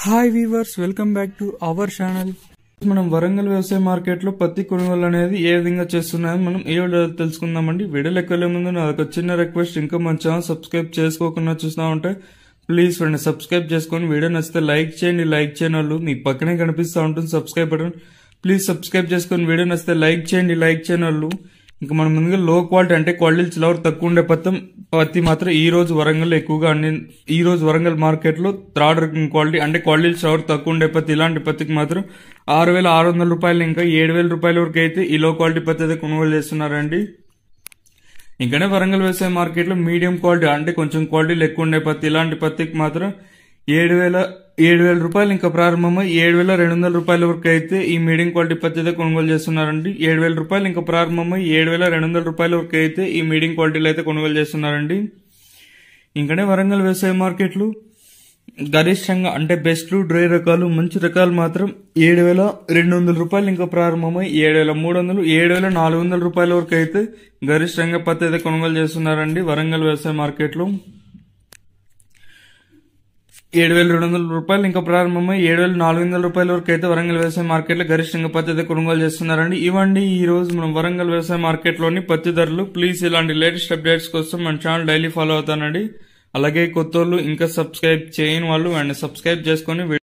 Hi weavers, welcome back to our channel. మనం వరంగల్ వ్యవసాయ market లో పత్తి కొనుగోలు అనేది ఏ విధంగా చేస్తున్నాయో మనం ఈ వీడియోలో తెలుసుకుందామండి. వీడియోలోకి వెళ్లే ముందు నాకు చిన్న రిక్వెస్ట్, ఇంకా మన ఛానల్ సబ్స్క్రైబ్ చేసుకోకుండా చూస్తా ఉంటే ప్లీజ్ ఫ్రెండ్ సబ్స్క్రైబ్ చేసుకొని వీడియో నచ్చితే లైక్ చేయండి. లైక్ చేయని వాళ్ళు మీ పక్కనే కనిపిస్తూ ఉంటుంది సబ్స్క్రైబ్ బటన్, ప్లీజ్ సబ్స్క్రైబ్ చేసుకొని వీడియో నచ్చితే లైక్ చేయండి. లైక్ చేయని వాళ్ళు ఇంకా మనం ముందుగా లో క్వాలిటీ అంటే క్వాలిటీ చిలవర్ తక్కువ ఉండే పత్తి మాత్రం ఈ రోజు వరంగల్ ఎక్కువగా ఈ రోజు వరంగల్ మార్కెట్ లో థర్డ్ రకం క్వాలిటీ అంటే క్వాలిటీ చిలవర్ తక్కువ ఉండే పత్తి, ఇలాంటి పత్తికి మాత్రం 6,600 రూపాయలు ఇంకా 7,000 రూపాయల వరకు అయితే ఈ లో క్వాలిటీ పత్తి అయితే కొనుగోలు చేస్తున్నారండి. ఇంకనే వరంగల్ వ్యవసాయ మార్కెట్ లో మీడియం క్వాలిటీ అంటే కొంచెం క్వాలిటీలు ఎక్కువ ఉండే పత్తి, ఇలాంటి పత్తికి మాత్రం 7,000 రూపాయలు ఇంకా ప్రారంభమై 7,200 రూపాయల వరకు అయితే ఈ మీడియం క్వాలిటీ పత్తి అయితే కొనుగోలు చేస్తున్నారండి. 7,000 రూపాయలు ఇంకా ప్రారంభమై 7,200 రూపాయల వరకు అయితే ఈ మీడియం క్వాలిటీలో అయితే కొనుగోలు చేస్తున్నారండి. ఇంకనే వరంగల్ వ్యవసాయ మార్కెట్లు గరిష్టంగా అంటే బెస్ట్ డ్రై రకాలు మంచి రకాలు మాత్రం 7,200 రూపాయలు ఇంకా ప్రారంభమై 7,300 7,400 రూపాయల వరకు అయితే గరిష్టంగా పత్తి అయితే కొనుగోలు చేస్తున్నారండి. వరంగల్ వ్యవసాయ మార్కెట్లో 7,200 రూపాయలు ఇంకా ప్రారంభమై 7,400 రూపాయల వరకు అయితే వరంగల్ వ్యవసాయ మార్కెట్ లో గరిష్టంగా పత్తి అయితే కొనుగోలు చేస్తున్నారండి. ఇవ్వండి ఈ రోజు మనం వరంగల్ వ్యవసాయ మార్కెట్ లోని పత్తి ధరలు. ప్లీజ్ ఇలాంటి లేటెస్ట్ అప్డేట్స్ కోసం మన ఛానల్ డైలీ ఫాలో అవుతానండి. అలాగే కొత్త వాళ్ళు ఇంకా సబ్స్క్రైబ్ చేయని వాళ్ళు సబ్స్క్రైబ్ చేసుకొని